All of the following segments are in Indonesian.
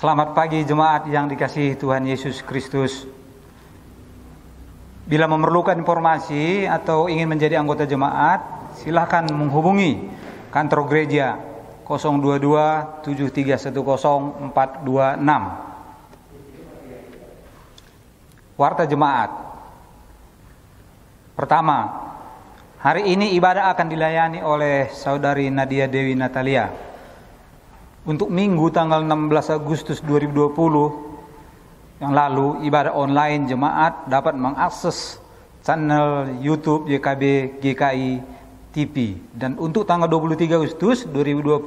Selamat pagi jemaat yang dikasihi Tuhan Yesus Kristus. Bila memerlukan informasi atau ingin menjadi anggota jemaat, silakan menghubungi kantor gereja 022 7310 426. Warta jemaat. Pertama, hari ini ibadah akan dilayani oleh Saudari Nadia Dewi Natalia. Untuk Minggu tanggal 16 Agustus 2020 yang lalu, ibadah online jemaat dapat mengakses channel YouTube YKB GKI TV. Dan untuk tanggal 23 Agustus 2020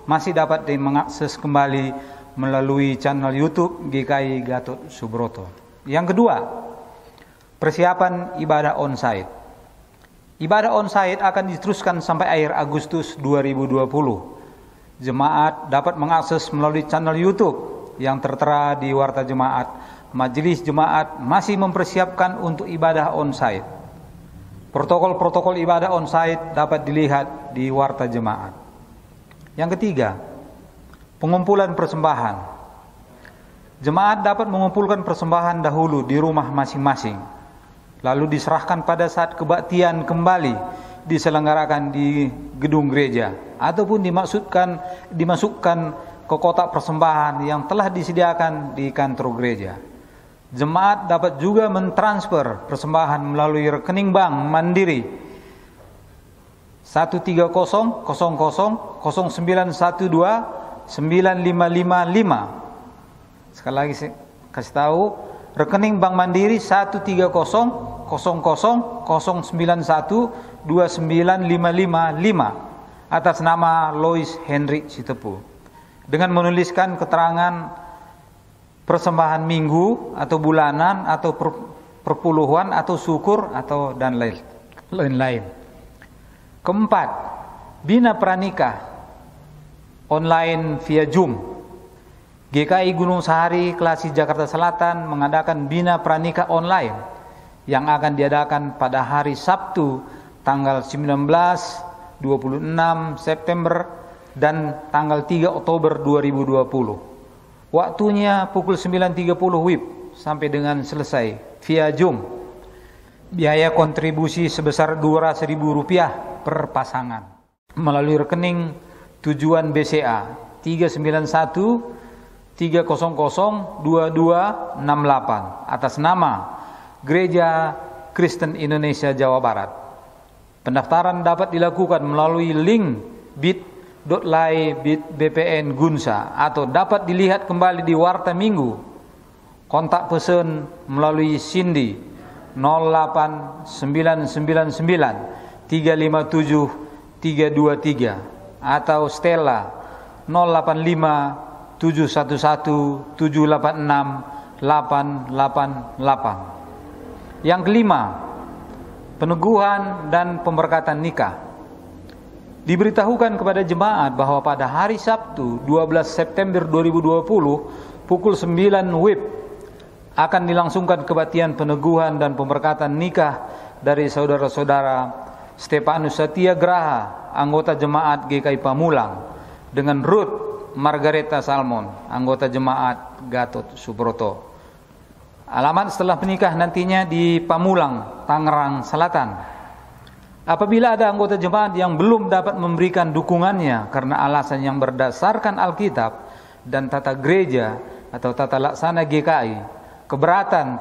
masih dapat mengakses kembali melalui channel YouTube GKI Gatot Subroto. Yang kedua, persiapan ibadah onsite. Ibadah onsite akan diteruskan sampai akhir Agustus 2020. Jemaat dapat mengakses melalui channel YouTube yang tertera di Warta Jemaat. Majelis Jemaat masih mempersiapkan untuk ibadah onsite. Protokol-protokol ibadah onsite dapat dilihat di Warta Jemaat. Yang ketiga, pengumpulan persembahan. Jemaat dapat mengumpulkan persembahan dahulu di rumah masing-masing, lalu diserahkan pada saat kebaktian kembali diselenggarakan di gedung gereja, ataupun dimasukkan ke kotak persembahan yang telah disediakan di kantor gereja. Jemaat dapat juga mentransfer persembahan melalui rekening bank mandiri 13009129555. Sekali lagi saya kasih tahu, rekening bank mandiri 13009129555 atas nama Lois Henry Sitepu, dengan menuliskan keterangan persembahan minggu atau bulanan atau perpuluhan atau syukur atau dan lain-lain. Keempat, bina pranikah online via Zoom. GKI Gunung Sahari Klasi Jakarta Selatan mengadakan bina pranikah online yang akan diadakan pada hari Sabtu tanggal 19, 26 September dan tanggal 3 Oktober 2020. Waktunya pukul 9.30 WIB sampai dengan selesai via Zoom. Biaya kontribusi sebesar Rp200.000 per pasangan melalui rekening tujuan BCA 391-300-2268 atas nama Gereja Kristen Indonesia Jawa Barat. Pendaftaran dapat dilakukan melalui link .lai.bpn Gunsa atau dapat dilihat kembali di Warta Minggu. Kontak pesan melalui Cindy 08999 357 323 atau Stella 085 711 786 888. Yang kelima, peneguhan dan pemberkatan nikah. Diberitahukan kepada jemaat bahwa pada hari Sabtu 12 September 2020 pukul 9 WIB akan dilangsungkan kebaktian peneguhan dan pemberkatan nikah dari saudara-saudara Stefanus Setia Graha, anggota jemaat GKI Pamulang, dengan Ruth Margareta Salmon, anggota jemaat Gatot Subroto. Alamat setelah menikah nantinya di Pamulang, Tangerang Selatan. Apabila ada anggota jemaat yang belum dapat memberikan dukungannya karena alasan yang berdasarkan Alkitab dan tata gereja atau tata laksana GKI, keberatan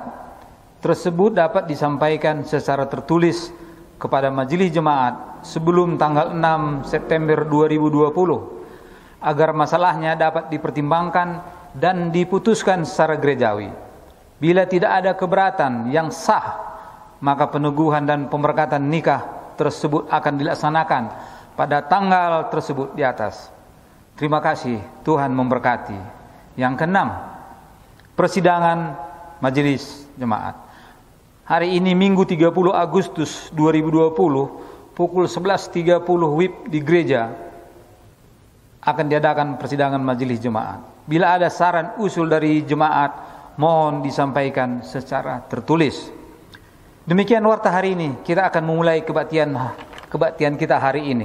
tersebut dapat disampaikan secara tertulis kepada majelis jemaat sebelum tanggal 6 September 2020 agar masalahnya dapat dipertimbangkan dan diputuskan secara gerejawi. Bila tidak ada keberatan yang sah, maka peneguhan dan pemberkatan nikah tersebut akan dilaksanakan pada tanggal tersebut di atas. Terima kasih, Tuhan memberkati. Yang keenam, persidangan Majelis Jemaat. Hari ini Minggu 30 Agustus 2020 pukul 11.30 WIB di gereja akan diadakan persidangan Majelis Jemaat. Bila ada saran usul dari jemaat, mohon disampaikan secara tertulis. Demikian warta hari ini. Kita akan memulai kebaktian kita hari ini.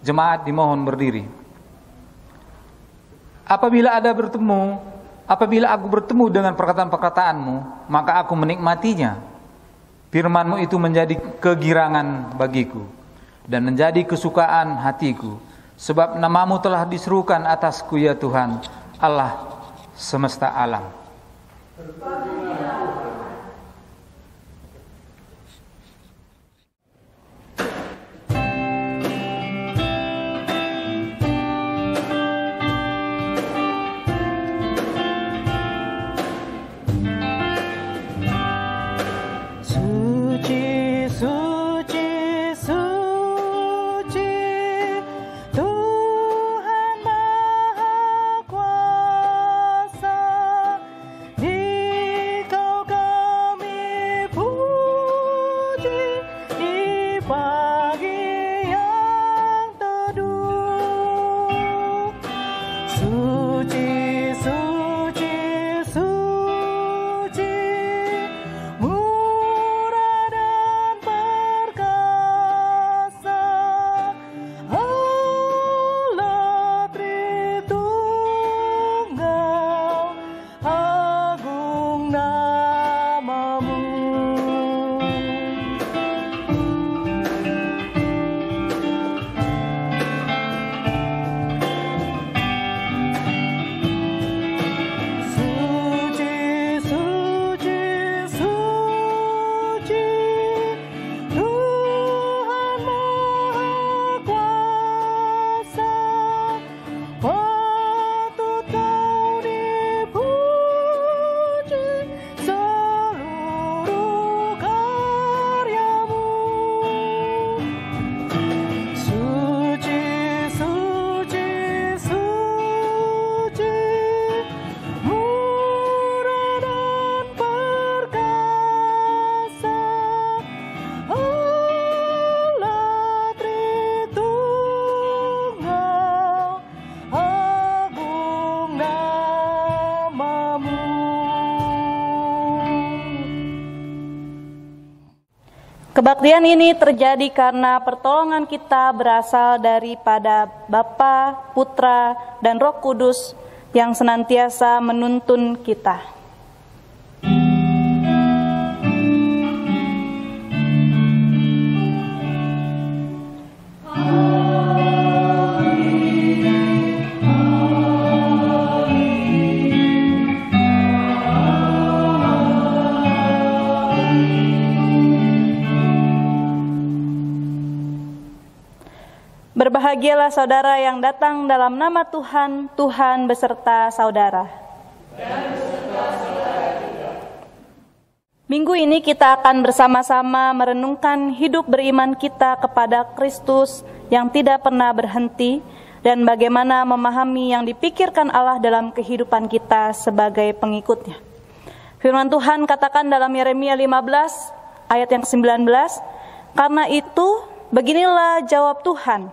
Jemaat dimohon berdiri. Apabila aku bertemu dengan perkataan-perkataanmu, maka aku menikmatinya. Firman-Mu itu menjadi kegirangan bagiku dan menjadi kesukaan hatiku. Sebab nama-Mu telah diserukan atasku, ya Tuhan, Allah semesta alam. Kebaktian ini terjadi karena pertolongan kita berasal daripada Bapa, Putra, dan Roh Kudus yang senantiasa menuntun kita. Berbahagialah saudara yang datang dalam nama Tuhan, Tuhan beserta saudara. Minggu ini kita akan bersama-sama merenungkan hidup beriman kita kepada Kristus yang tidak pernah berhenti dan bagaimana memahami yang dipikirkan Allah dalam kehidupan kita sebagai pengikutnya. Firman Tuhan katakan dalam Yeremia 15 ayat yang ke-19, "Karena itu beginilah jawab Tuhan,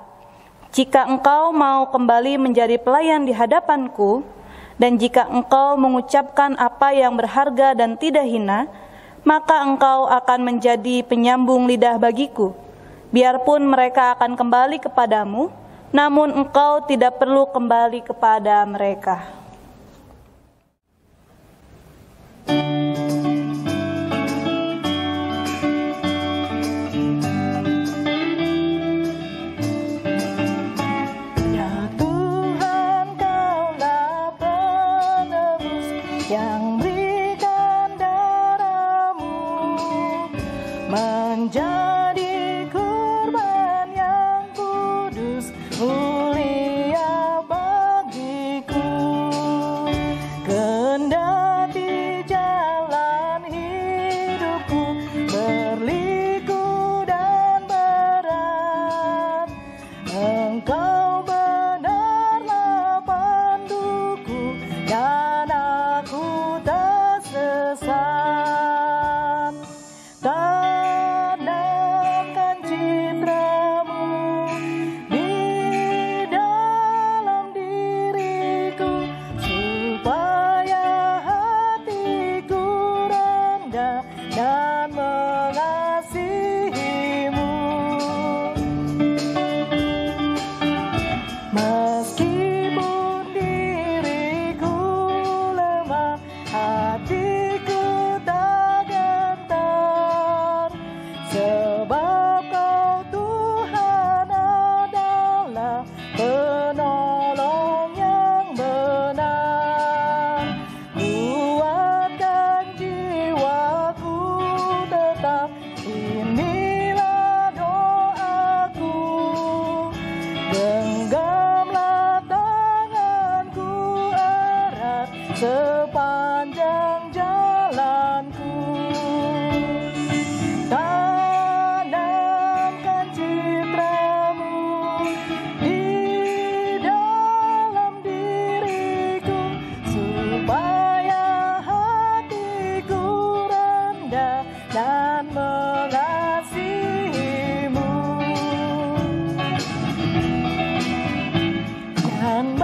jika engkau mau kembali menjadi pelayan di hadapanku, dan jika engkau mengucapkan apa yang berharga dan tidak hina, maka engkau akan menjadi penyambung lidah bagiku. Biarpun mereka akan kembali kepadamu, namun engkau tidak perlu kembali kepada mereka." Menjadi kurban yang kudus, mulia bagiku. Kendati jalan hidupku berliku dan berat, Engkau benarlah panduku dan aku tak sesat. Sepanjang jalanku, tanamkan citramu di dalam diriku, supaya hatiku rendah dan mengasihimu. Dan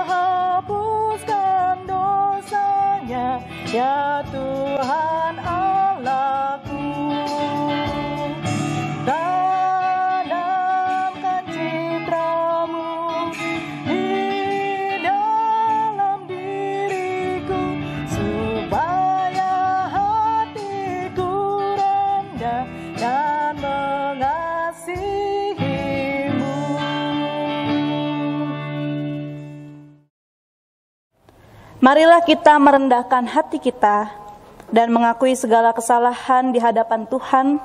hapuskan dosanya, ya Tuhan Allahku. Tanamkan citramu di dalam diriku, supaya hatiku rendah dan mengasihimu. Marilah kita merendahkan hati kita dan mengakui segala kesalahan di hadapan Tuhan.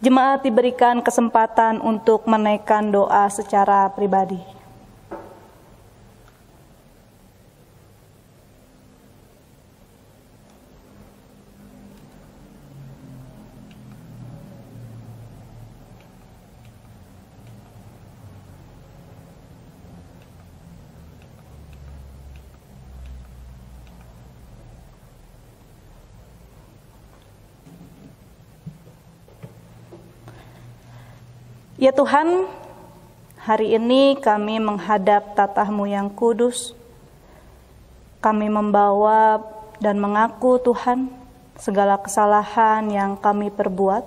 Jemaat diberikan kesempatan untuk menaikkan doa secara pribadi. Ya Tuhan, hari ini kami menghadap tatah-Mu yang kudus. Kami membawa dan mengaku Tuhan segala kesalahan yang kami perbuat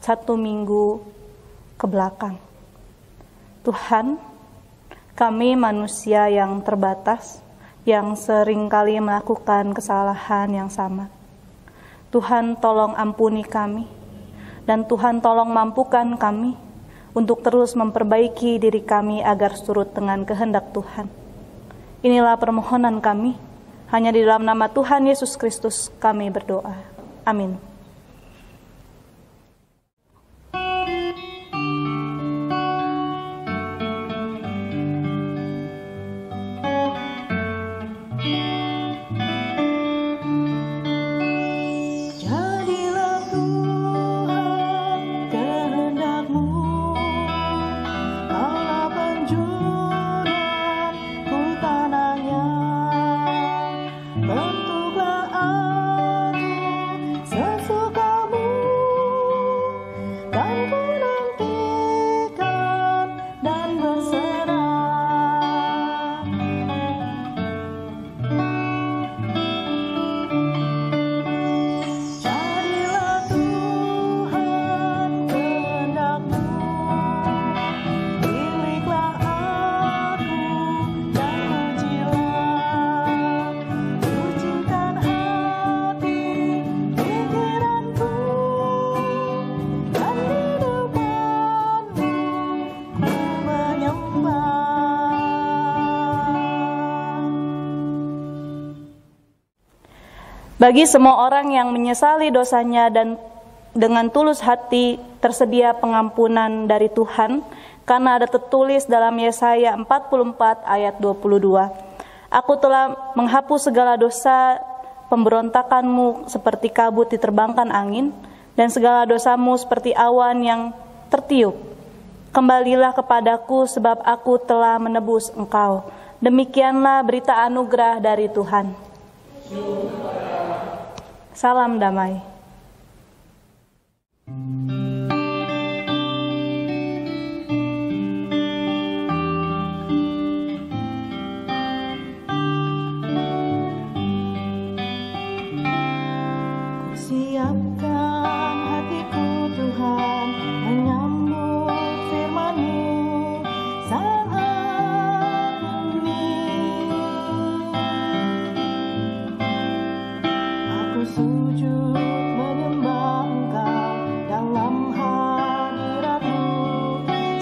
1 minggu ke belakang. Tuhan, Kami manusia yang terbatas, yang seringkali melakukan kesalahan yang sama. Tuhan tolong ampuni kami, dan Tuhan tolong mampukan kami untuk terus memperbaiki diri kami agar surut dengan kehendak Tuhan. Inilah permohonan kami, hanya di dalam nama Tuhan Yesus Kristus kami berdoa. Amin. Jadilah Tuhan kehendak-Mu, Kaulah penjunan ku tanahnya. Bentuklah aku sesuka-Mu, dan ku nantikan dan berserah. Jadilah Tuhan kehendak-Mu, miliklah aku dan pujilah. Sucikan hati pikiranku, dan di depan-Mu ku menyembah. Bagi semua orang yang menyesali dosanya dan dengan tulus hati tersedia pengampunan dari Tuhan, karena ada tertulis dalam Yesaya 44 ayat 22. Aku telah menghapus segala dosa pemberontakanmu seperti kabut diterbangkan angin, dan segala dosamu seperti awan yang tertiup. Kembalilah kepadaku sebab aku telah menebus engkau. Demikianlah berita anugerah dari Tuhan. Salam damai. Siapkan hatiku Tuhan menyambut firman-Mu saat ini. Aku sujud menyembah Engkau dalam hadirat-Mu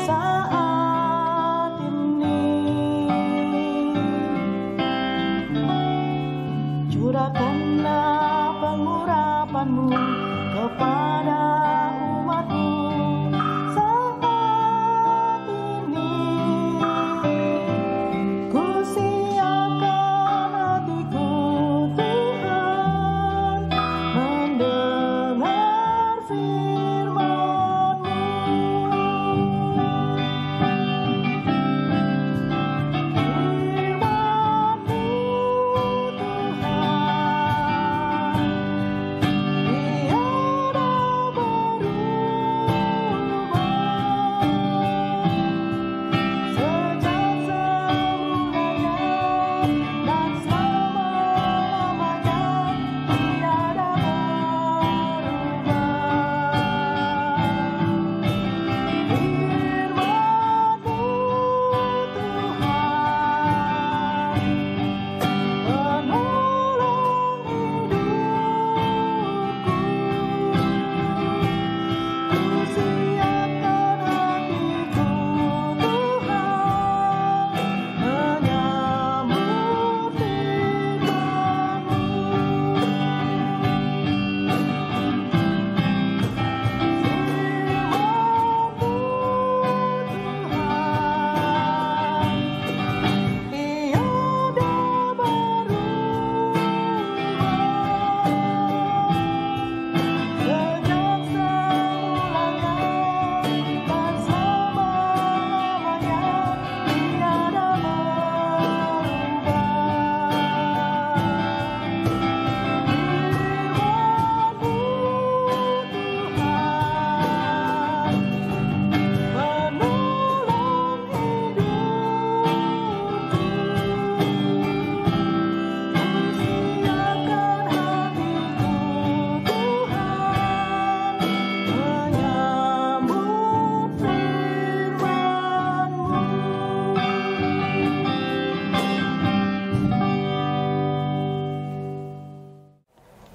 saat ini. Curahkanlah pengurapan-Mu kepada umat-Mu saat ini. Ku siapkan hatiku Tuhan mendengar firman-Mu. Firman-Mu Tuhan, tiada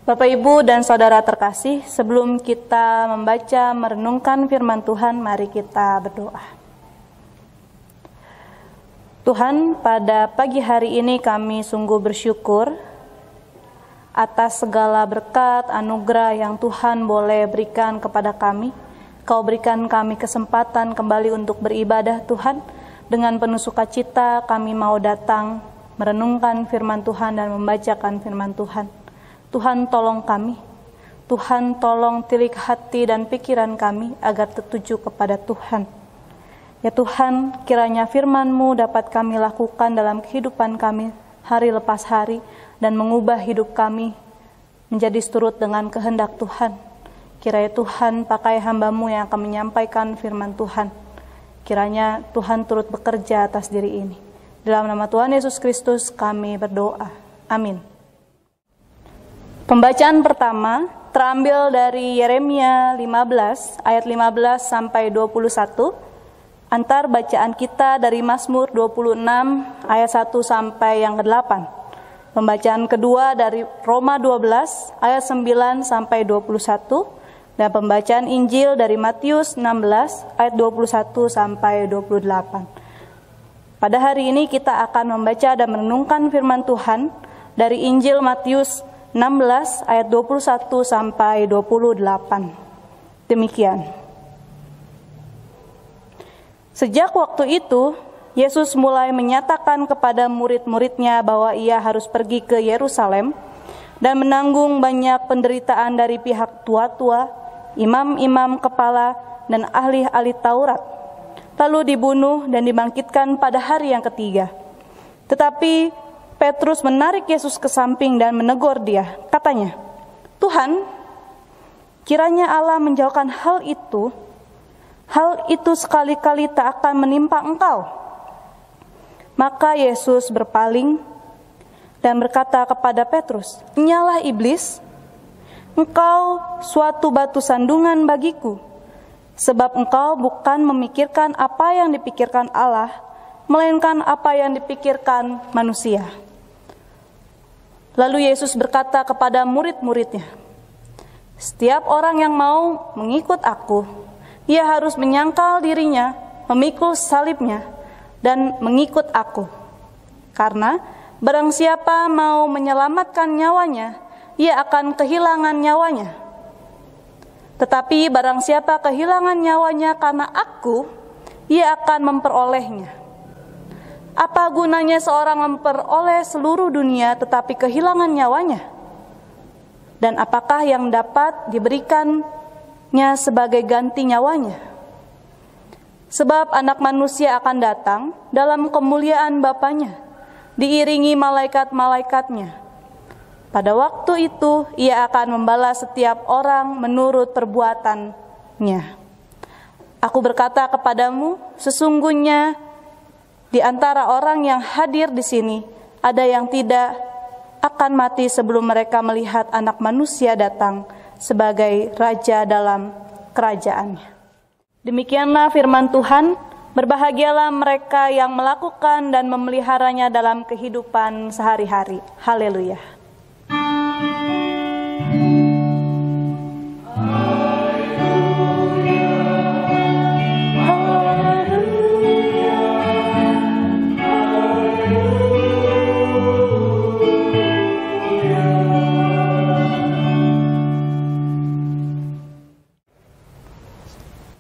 Bapak, Ibu, dan Saudara terkasih, sebelum kita membaca merenungkan firman Tuhan, mari kita berdoa. Tuhan, pada pagi hari ini kami sungguh bersyukur atas segala berkat, anugerah yang Tuhan boleh berikan kepada kami. Kau berikan kami kesempatan kembali untuk beribadah, Tuhan. Dengan penuh sukacita kami mau datang merenungkan firman Tuhan dan membacakan firman Tuhan. Tuhan, tolong kami. Tuhan, tolong tilik hati dan pikiran kami agar tertuju kepada Tuhan. Ya Tuhan, kiranya firman-Mu dapat kami lakukan dalam kehidupan kami hari lepas hari dan mengubah hidup kami menjadi seturut dengan kehendak Tuhan. Kiranya Tuhan pakai hamba-Mu yang akan menyampaikan firman Tuhan. Kiranya Tuhan turut bekerja atas diri ini. Dalam nama Tuhan Yesus Kristus kami berdoa. Amin. Pembacaan pertama terambil dari Yeremia 15 ayat 15 sampai 21. Antar bacaan kita dari Mazmur 26 ayat 1 sampai yang ke-8. Pembacaan kedua dari Roma 12 ayat 9 sampai 21 dan pembacaan Injil dari Matius 16 ayat 21 sampai 28. Pada hari ini kita akan membaca dan merenungkan firman Tuhan dari Injil Matius 16 ayat 21 sampai 28. Demikian. Sejak waktu itu, Yesus mulai menyatakan kepada murid-muridnya bahwa ia harus pergi ke Yerusalem dan menanggung banyak penderitaan dari pihak tua-tua, imam-imam kepala, dan ahli-ahli Taurat, lalu dibunuh dan dibangkitkan pada hari yang ketiga. Tetapi Petrus menarik Yesus ke samping dan menegur dia. Katanya, "Tuhan, kiranya Allah menjauhkan hal itu sekali-kali tak akan menimpa Engkau." Maka Yesus berpaling dan berkata kepada Petrus, "Nyalah iblis, engkau suatu batu sandungan bagiku, sebab engkau bukan memikirkan apa yang dipikirkan Allah, melainkan apa yang dipikirkan manusia." Lalu Yesus berkata kepada murid-muridnya, "Setiap orang yang mau mengikut aku, ia harus menyangkal dirinya, memikul salibnya, dan mengikut aku. Karena barang siapa mau menyelamatkan nyawanya, ia akan kehilangan nyawanya. Tetapi barang siapa kehilangan nyawanya karena aku, ia akan memperolehnya. Apa gunanya seorang memperoleh seluruh dunia tetapi kehilangan nyawanya? Dan apakah yang dapat diberikannya sebagai ganti nyawanya? Sebab anak manusia akan datang dalam kemuliaan Bapanya, diiringi malaikat-malaikatnya. Pada waktu itu ia akan membalas setiap orang menurut perbuatannya. Aku berkata kepadamu, sesungguhnya di antara orang yang hadir di sini, ada yang tidak akan mati sebelum mereka melihat Anak Manusia datang sebagai Raja dalam kerajaannya." Demikianlah firman Tuhan. Berbahagialah mereka yang melakukan dan memeliharanya dalam kehidupan sehari-hari. Haleluya.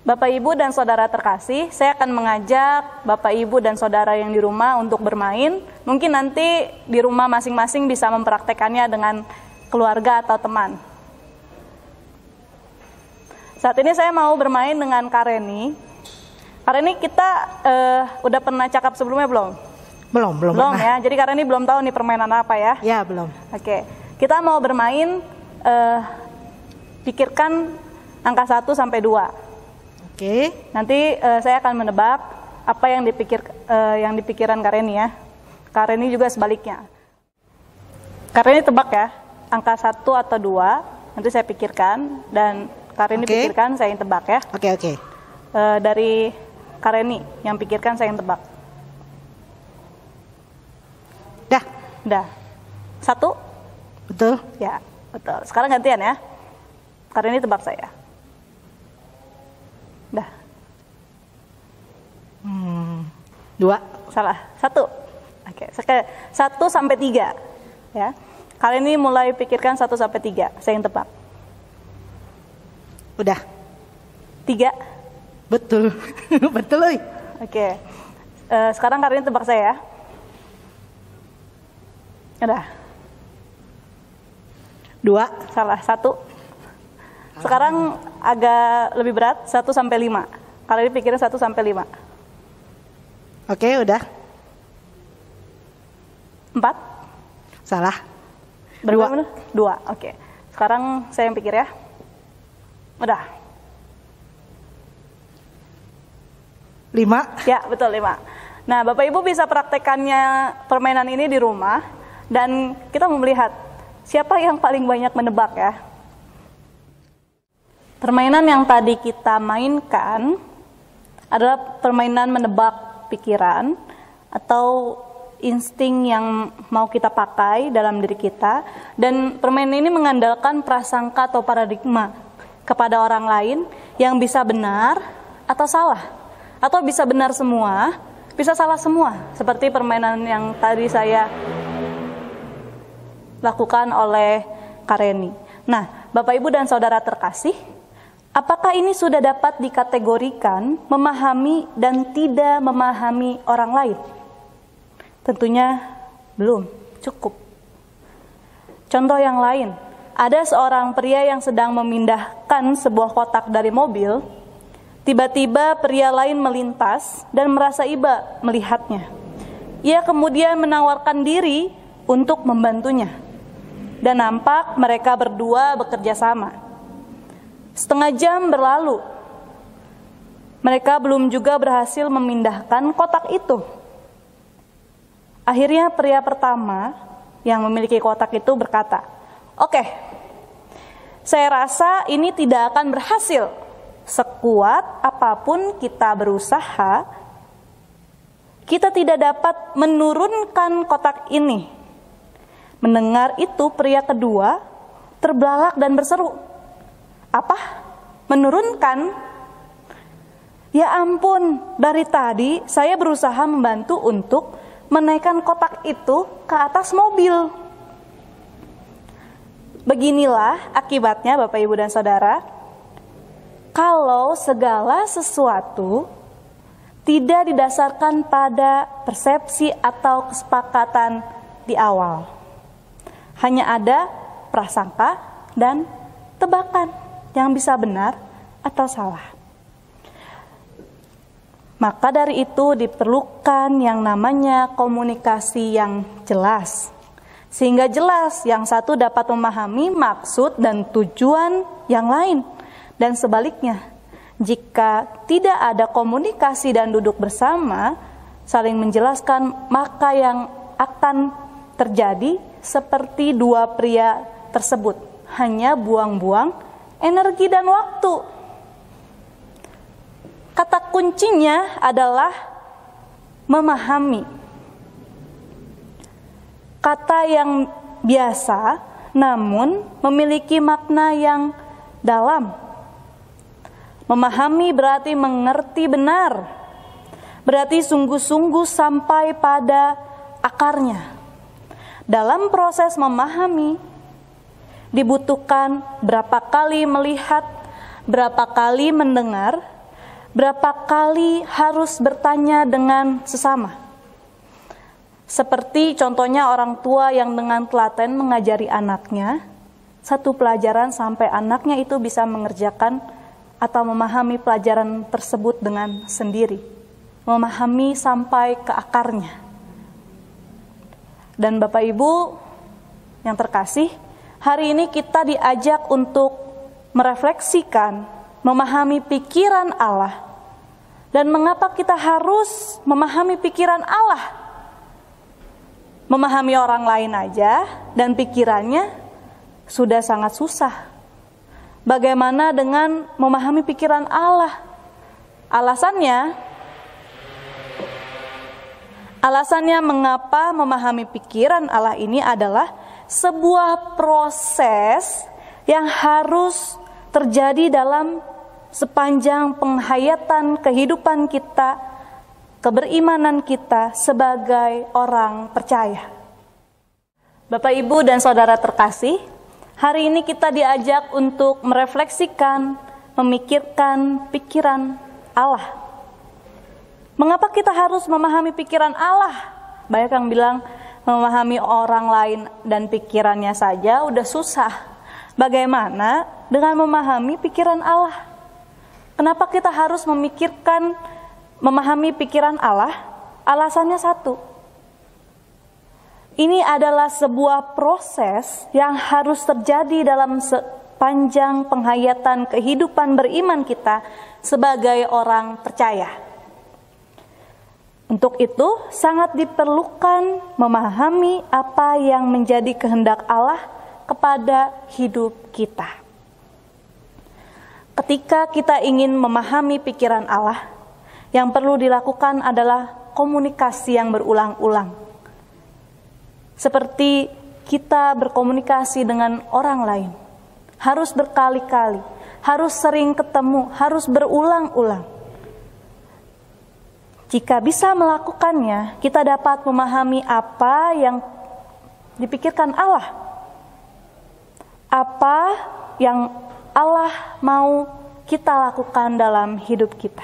Bapak, Ibu, dan Saudara terkasih, saya akan mengajak Bapak, Ibu, dan Saudara yang di rumah untuk bermain. Mungkin nanti di rumah masing-masing bisa mempraktekannya dengan keluarga atau teman. Saat ini saya mau bermain dengan Kareni. Kareni, kita udah pernah cakap sebelumnya belum? Belum Belum pernah. ya, jadi Kareni belum tahu nih permainan apa ya? Ya, belum. Oke, kita mau bermain pikirkan angka 1 sampai 2. Oke. Nanti saya akan menebak apa yang dipikiran Kareni ya. Kareni juga sebaliknya. Kareni tebak ya, angka 1 atau 2. Nanti saya pikirkan dan Kareni Oke. pikirkan, saya yang tebak ya. Oke. Dari Kareni yang pikirkan, saya yang tebak. Dah. Udah. 1? Betul. Ya. Betul. Sekarang gantian ya. Karena ini tebak saya. Dah. 2. Salah. 1. Oke. 1 sampai 3. Ya. Kali ini mulai pikirkan 1 sampai 3. Saya yang tebak. Udah. 3. Betul. Betul, oi. Oke. Sekarang kali ini tebak saya ya. Udah. 2. Salah. 1. Sekarang agak lebih berat. 1 sampai 5. Kali ini pikirin 1 sampai 5. Oke, udah. 4. Salah. Berapa 2. bener? 2. Oke. Sekarang saya yang pikir ya. Udah. 5. Ya, betul 5. Nah, Bapak Ibu bisa praktekannya permainan ini di rumah dan kita mau melihat siapa yang paling banyak menebak ya. Permainan yang tadi kita mainkan adalah permainan menebak pikiran atau insting yang mau kita pakai dalam diri kita, dan permainan ini mengandalkan prasangka atau paradigma kepada orang lain yang bisa benar atau salah, atau bisa benar semua, bisa salah semua, seperti permainan yang tadi saya lakukan oleh Kareni. Nah, Bapak Ibu dan Saudara terkasih, apakah ini sudah dapat dikategorikan memahami dan tidak memahami orang lain? Tentunya belum cukup. Contoh yang lain, ada seorang pria yang sedang memindahkan sebuah kotak dari mobil. Tiba-tiba pria lain melintas dan merasa iba melihatnya. Ia kemudian menawarkan diri untuk membantunya. Dan nampak mereka berdua bekerja sama. Setengah jam berlalu. Mereka belum juga berhasil memindahkan kotak itu. Akhirnya pria pertama yang memiliki kotak itu berkata, "Oke, saya rasa ini tidak akan berhasil. Sekuat apapun kita berusaha, kita tidak dapat menurunkan kotak ini." Mendengar itu, pria kedua terbelalak dan berseru, "Apa? Menurunkan? Ya ampun, dari tadi saya berusaha membantu untuk menaikkan kotak itu ke atas mobil." Beginilah akibatnya Bapak Ibu dan Saudara, kalau segala sesuatu tidak didasarkan pada persepsi atau kesepakatan di awal. Hanya ada prasangka dan tebakan yang bisa benar atau salah. Maka dari itu diperlukan yang namanya komunikasi yang jelas. Sehingga jelas yang satu dapat memahami maksud dan tujuan yang lain. Dan sebaliknya, jika tidak ada komunikasi dan duduk bersama, saling menjelaskan, maka yang akan terjadi seperti dua pria tersebut. Hanya buang-buang energi dan waktu. Kata kuncinya adalah memahami. Kata yang biasa namun memiliki makna yang dalam. Memahami berarti mengerti benar. Berarti sungguh-sungguh sampai pada akarnya. Dalam proses memahami dibutuhkan berapa kali melihat, berapa kali mendengar, berapa kali harus bertanya dengan sesama. Seperti contohnya orang tua yang dengan telaten mengajari anaknya satu pelajaran sampai anaknya itu bisa mengerjakan atau memahami pelajaran tersebut dengan sendiri. Memahami sampai ke akarnya. Dan Bapak Ibu yang terkasih, hari ini kita diajak untuk merefleksikan, memahami pikiran Allah. Dan mengapa kita harus memahami pikiran Allah? Memahami orang lain aja dan pikirannya sudah sangat susah. Bagaimana dengan memahami pikiran Allah? Alasannya mengapa memahami pikiran Allah ini adalah sebuah proses yang harus terjadi dalam sepanjang penghayatan kehidupan kita, keberimanan kita sebagai orang percaya. Bapak, Ibu, dan Saudara terkasih, hari ini kita diajak untuk merefleksikan, memikirkan pikiran Allah. Mengapa kita harus memahami pikiran Allah? Banyak yang bilang memahami orang lain dan pikirannya saja udah susah. Bagaimana dengan memahami pikiran Allah? Kenapa kita harus memahami pikiran Allah? Alasannya satu. Ini adalah sebuah proses yang harus terjadi dalam sepanjang penghayatan kehidupan beriman kita sebagai orang percaya. Untuk itu, sangat diperlukan memahami apa yang menjadi kehendak Allah kepada hidup kita. Ketika kita ingin memahami pikiran Allah, yang perlu dilakukan adalah komunikasi yang berulang-ulang. Seperti kita berkomunikasi dengan orang lain, harus berkali-kali, harus sering ketemu, harus berulang-ulang. Jika bisa melakukannya, kita dapat memahami apa yang dipikirkan Allah, apa yang Allah mau kita lakukan dalam hidup kita.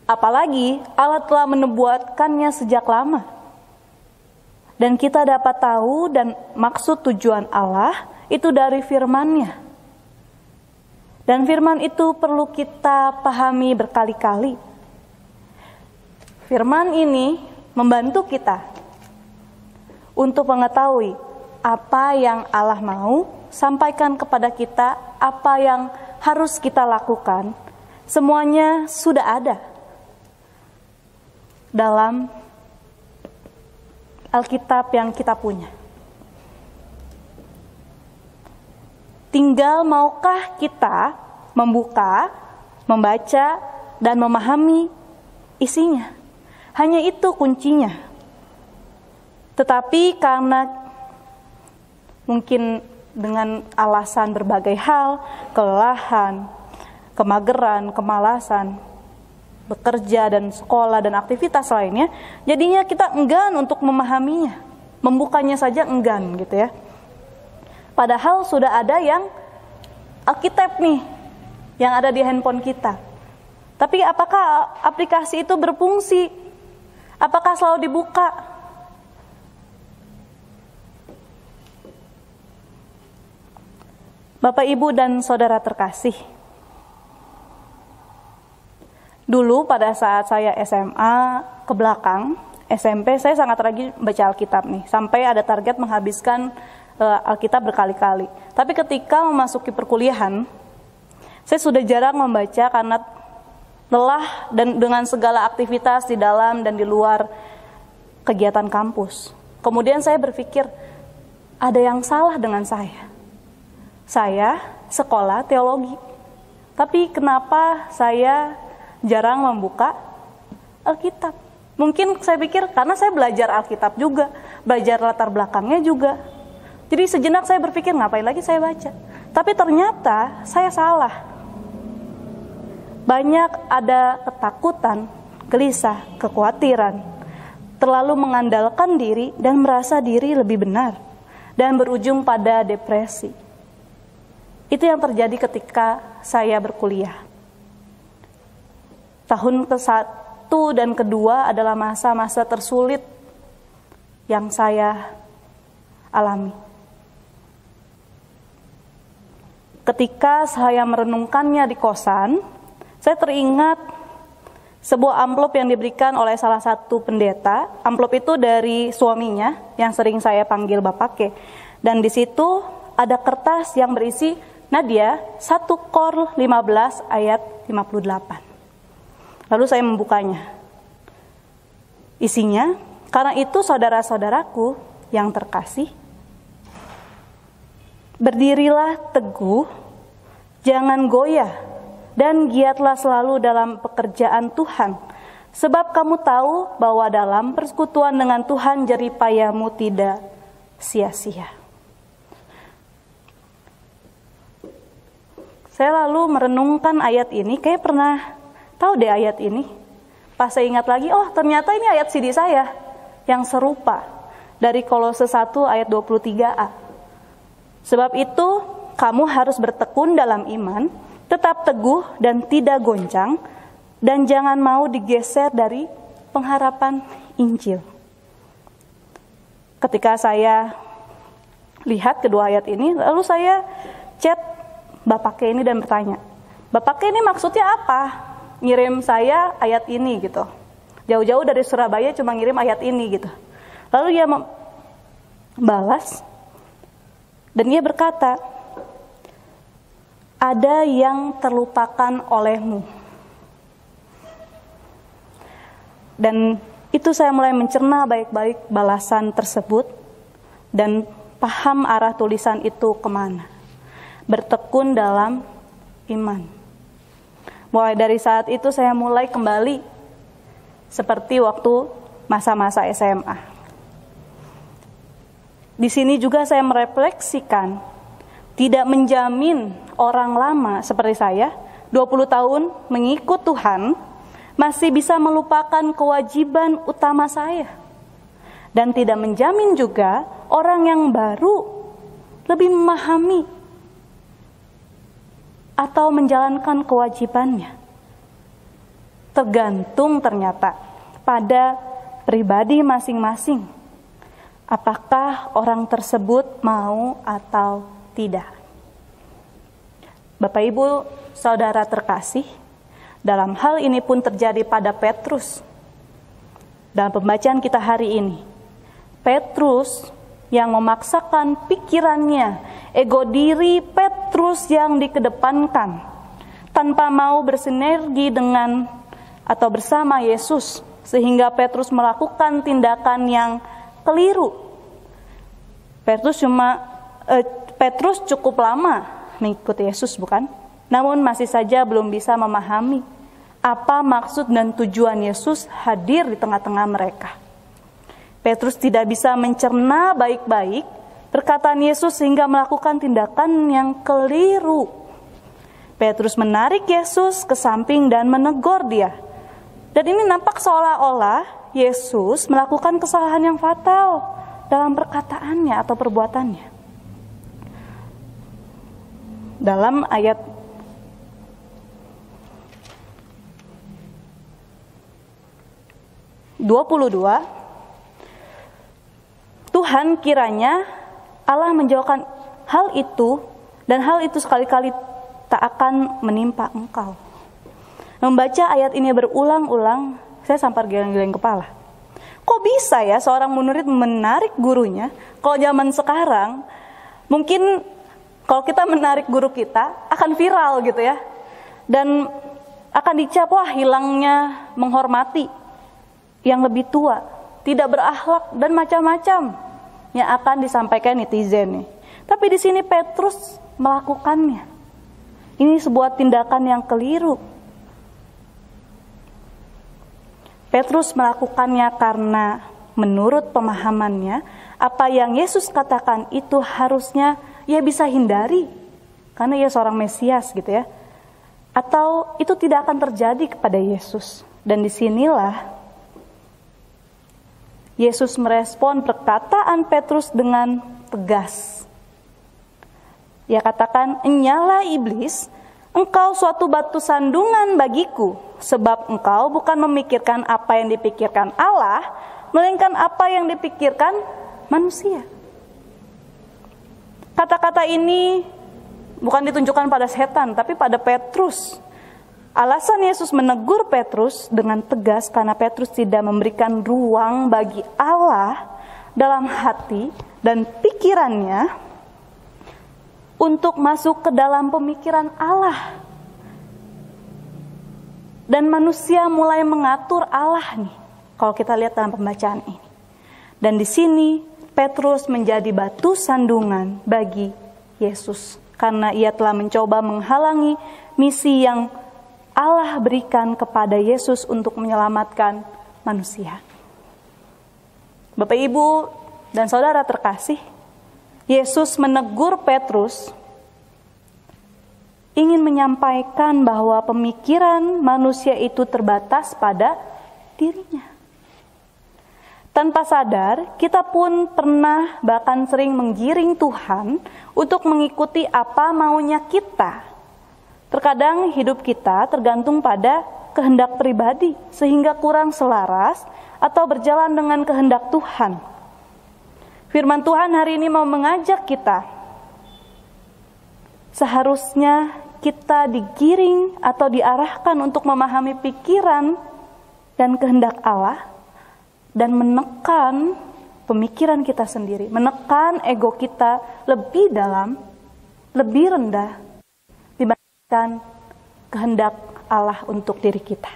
Apalagi Allah telah menubuatkannya sejak lama. Dan kita dapat tahu dan maksud tujuan Allah itu dari firman-Nya. Dan firman itu perlu kita pahami berkali-kali. Firman ini membantu kita untuk mengetahui apa yang Allah mau sampaikan kepada kita, apa yang harus kita lakukan. Semuanya sudah ada dalam Alkitab yang kita punya. Tinggal maukah kita membuka, membaca, dan memahami isinya. Hanya itu kuncinya. Tetapi karena mungkin dengan alasan berbagai hal, kelelahan, kemageran, kemalasan, bekerja dan sekolah dan aktivitas lainnya, jadinya kita enggan untuk memahaminya, membukanya saja enggan gitu ya. Padahal sudah ada yang Alkitab nih, yang ada di handphone kita. Tapi apakah aplikasi itu berfungsi? Apakah selalu dibuka? Bapak, Ibu, dan Saudara terkasih, dulu pada saat saya SMA ke belakang, SMP, saya sangat rajin baca Alkitab nih. Sampai ada target menghabiskan Alkitab berkali-kali. Tapi ketika memasuki perkuliahan, saya sudah jarang membaca karena lelah dan dengan segala aktivitas di dalam dan di luar kegiatan kampus. Kemudian saya berpikir, ada yang salah dengan saya. Saya sekolah teologi. Tapi kenapa saya jarang membuka Alkitab? Mungkin saya pikir karena saya belajar Alkitab juga, belajar latar belakangnya juga. Jadi sejenak saya berpikir ngapain lagi saya baca. Tapi ternyata saya salah. Banyak ada ketakutan, gelisah, kekhawatiran, terlalu mengandalkan diri dan merasa diri lebih benar, dan berujung pada depresi. Itu yang terjadi ketika saya berkuliah. Tahun ke-1 dan kedua adalah masa-masa tersulit yang saya alami. Ketika saya merenungkannya di kosan, saya teringat sebuah amplop yang diberikan oleh salah satu pendeta. Amplop itu dari suaminya yang sering saya panggil Bapake. Dan di situ ada kertas yang berisi Nadia 1 Kor 15 ayat 58. Lalu saya membukanya. Isinya, karena itu saudara-saudaraku yang terkasih, berdirilah teguh, jangan goyah, dan giatlah selalu dalam pekerjaan Tuhan. Sebab kamu tahu bahwa dalam persekutuan dengan Tuhan jerih payahmu tidak sia-sia. Saya lalu merenungkan ayat ini, kayak pernah tahu deh ayat ini. Pas saya ingat lagi, oh ternyata ini ayat CD saya yang serupa dari Kolose 1 ayat 23a. Sebab itu kamu harus bertekun dalam iman, tetap teguh dan tidak goncang, dan jangan mau digeser dari pengharapan Injil. Ketika saya lihat kedua ayat ini, lalu saya chat Bapak K ini dan bertanya, Bapak K ini maksudnya apa? Ngirim saya ayat ini gitu. Jauh-jauh dari Surabaya cuma ngirim ayat ini gitu. Lalu dia balas dan dia berkata, ada yang terlupakan olehmu. Dan itu saya mulai mencerna baik-baik balasan tersebut dan paham arah tulisan itu kemana. Bertekun dalam iman. Mulai dari saat itu saya mulai kembali seperti waktu masa-masa SMA. Di sini juga saya merefleksikan, tidak menjamin orang lama seperti saya, 20 tahun mengikut Tuhan, masih bisa melupakan kewajiban utama saya. Dan tidak menjamin juga orang yang baru lebih memahami atau menjalankan kewajibannya. Tergantung ternyata pada pribadi masing-masing. Apakah orang tersebut mau atau tidak. Bapak Ibu, saudara terkasih, dalam hal ini pun terjadi pada Petrus. Dalam pembacaan kita hari ini, Petrus yang memaksakan pikirannya, ego diri Petrus yang dikedepankan, tanpa mau bersinergi dengan atau bersama Yesus, sehingga Petrus melakukan tindakan yang keliru. Petrus cukup lama mengikuti Yesus, bukan? Namun masih saja belum bisa memahami apa maksud dan tujuan Yesus hadir di tengah-tengah mereka. Petrus tidak bisa mencerna baik-baik perkataan Yesus sehingga melakukan tindakan yang keliru. Petrus menarik Yesus ke samping dan menegur dia. Dan ini nampak seolah-olah Yesus melakukan kesalahan yang fatal dalam perkataannya atau perbuatannya. Dalam ayat 22, Tuhan kiranya Allah menjauhkan hal itu, dan hal itu sekali-kali tak akan menimpa engkau. Membaca ayat ini berulang-ulang, saya sampai geleng-geleng kepala. Kok bisa ya seorang murid menarik gurunya? Kalau zaman sekarang, mungkin kalau kita menarik guru kita, akan viral gitu ya. Dan akan dicap, wah hilangnya menghormati yang lebih tua, tidak berakhlak dan macam-macam yang akan disampaikan netizen nih. Tapi di sini Petrus melakukannya. Ini sebuah tindakan yang keliru. Petrus melakukannya karena menurut pemahamannya apa yang Yesus katakan itu harusnya ia bisa hindari karena ia seorang Mesias gitu ya. Atau itu tidak akan terjadi kepada Yesus. Dan disinilah Yesus merespon perkataan Petrus dengan tegas. Ia katakan, "Enyala iblis, engkau suatu batu sandungan bagiku, sebab engkau bukan memikirkan apa yang dipikirkan Allah, melainkan apa yang dipikirkan manusia." Kata-kata ini bukan ditunjukkan pada setan, tapi pada Petrus. Alasan Yesus menegur Petrus dengan tegas karena Petrus tidak memberikan ruang bagi Allah dalam hati dan pikirannya untuk masuk ke dalam pemikiran Allah. Dan manusia mulai mengatur Allah nih, kalau kita lihat dalam pembacaan ini. Dan di sini Petrus menjadi batu sandungan bagi Yesus karena ia telah mencoba menghalangi misi yang Allah berikan kepada Yesus untuk menyelamatkan manusia. Bapak, Ibu, dan saudara terkasih, Yesus menegur Petrus ingin menyampaikan bahwa pemikiran manusia itu terbatas pada dirinya. Tanpa sadar, kita pun pernah bahkan sering menggiring Tuhan untuk mengikuti apa maunya kita. Terkadang hidup kita tergantung pada kehendak pribadi, sehingga kurang selaras atau berjalan dengan kehendak Tuhan. Firman Tuhan hari ini mau mengajak kita, seharusnya kita digiring atau diarahkan untuk memahami pikiran dan kehendak Allah dan menekan pemikiran kita sendiri, menekan ego kita lebih dalam, lebih rendah dibandingkan kehendak Allah untuk diri kita.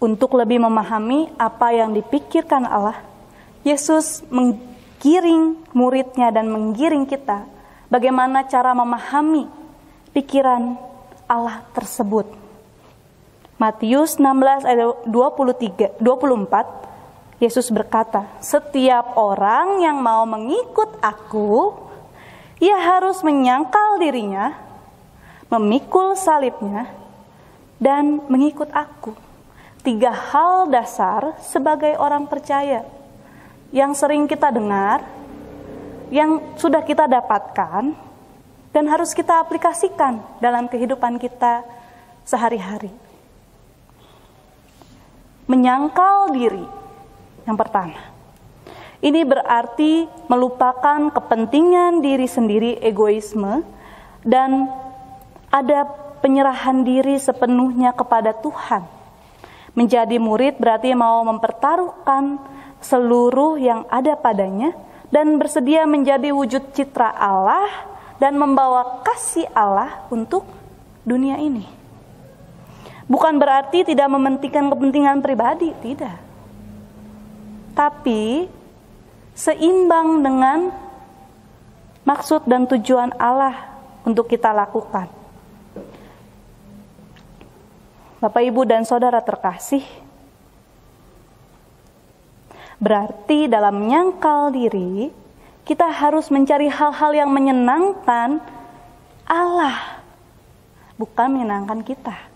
Untuk lebih memahami apa yang dipikirkan Allah, Yesus menggiring muridnya dan menggiring kita bagaimana cara memahami pikiran Allah tersebut. Matius 16 ayat 24, Yesus berkata, "Setiap orang yang mau mengikut aku, ia harus menyangkal dirinya, memikul salibnya, dan mengikut aku." 3 hal dasar sebagai orang percaya yang sering kita dengar, yang sudah kita dapatkan, dan harus kita aplikasikan dalam kehidupan kita sehari-hari. Menyangkal diri, yang pertama. Ini berarti melupakan kepentingan diri sendiri, egoisme, dan ada penyerahan diri sepenuhnya kepada Tuhan. Menjadi murid berarti mau mempertaruhkan seluruh yang ada padanya dan bersedia menjadi wujud citra Allah dan membawa kasih Allah untuk dunia ini. Bukan berarti tidak mementingkan kepentingan pribadi, tidak. Tapi seimbang dengan maksud dan tujuan Allah untuk kita lakukan. Bapak, Ibu, dan Saudara terkasih, berarti dalam menyangkal diri, kita harus mencari hal-hal yang menyenangkan Allah, bukan menyenangkan kita.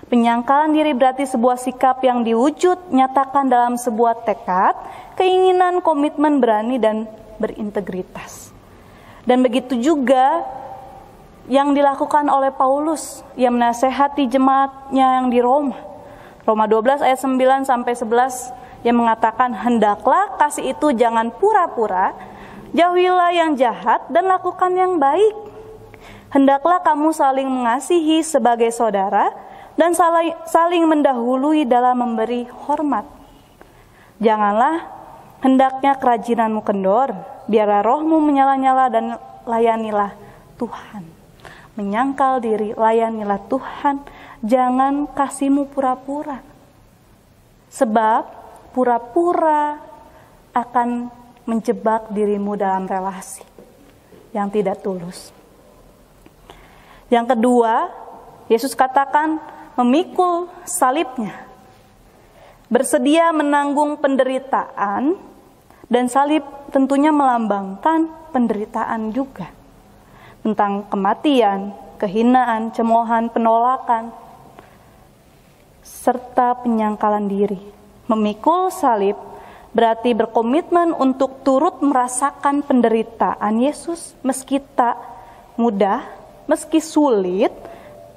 Penyangkalan diri berarti sebuah sikap yang diwujud nyatakan dalam sebuah tekad, keinginan, komitmen berani dan berintegritas. Dan begitu juga yang dilakukan oleh Paulus yang menasehati jemaatnya yang di Roma. Roma 12 ayat 9 sampai 11 yang mengatakan, "Hendaklah kasih itu jangan pura-pura, jauhilah yang jahat dan lakukan yang baik. Hendaklah kamu saling mengasihi sebagai saudara dan saling mendahului dalam memberi hormat. Janganlah hendaknya kerajinanmu kendor, biarlah rohmu menyala-nyala dan layanilah Tuhan." Menyangkal diri, layanilah Tuhan, jangan kasihmu pura-pura. Sebab pura-pura akan menjebak dirimu dalam relasi yang tidak tulus. Yang kedua, Yesus katakan memikul salibnya. Bersedia menanggung penderitaan, dan salib tentunya melambangkan penderitaan juga. Tentang kematian, kehinaan, cemoohan, penolakan, serta penyangkalan diri. Memikul salib berarti berkomitmen untuk turut merasakan penderitaan Yesus, meski tak mudah, meski sulit,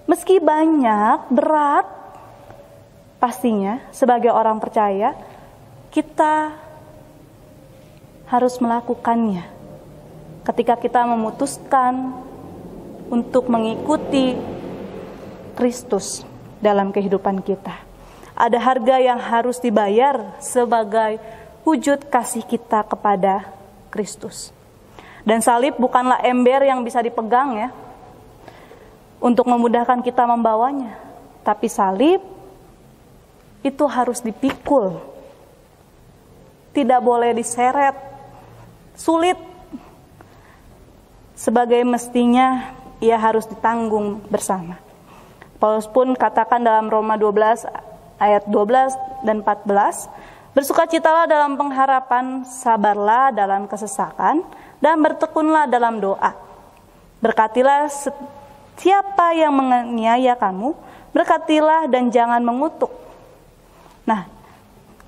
meski banyak, berat. Pastinya sebagai orang percaya, kita harus melakukannya. Ketika kita memutuskan untuk mengikuti Kristus dalam kehidupan kita, ada harga yang harus dibayar sebagai wujud kasih kita kepada Kristus. Dan salib bukanlah ember yang bisa dipegang ya, untuk memudahkan kita membawanya. Tapi salib itu harus dipikul, tidak boleh diseret, sulit. Sebagai mestinya ia harus ditanggung bersama. Paulus pun katakan dalam Roma 12 ayat 12 dan 14, Bersukacitalah dalam pengharapan, sabarlah dalam kesesakan, dan bertekunlah dalam doa. Berkatilah siapa yang menganiaya kamu, berkatilah dan jangan mengutuk. Nah,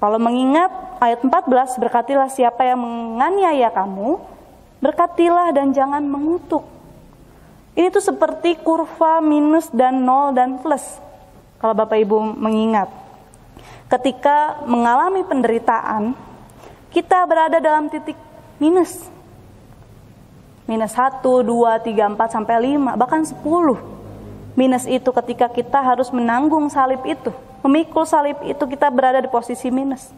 kalau mengingat ayat 14, berkatilah siapa yang menganiaya kamu, berkatilah dan jangan mengutuk. Ini tuh seperti kurva minus dan nol dan plus. Kalau Bapak Ibu mengingat, ketika mengalami penderitaan, kita berada dalam titik minus. Minus 1, 2, 3, 4, sampai 5, bahkan 10. Minus itu ketika kita harus menanggung salib itu. Memikul salib itu kita berada di posisi minus.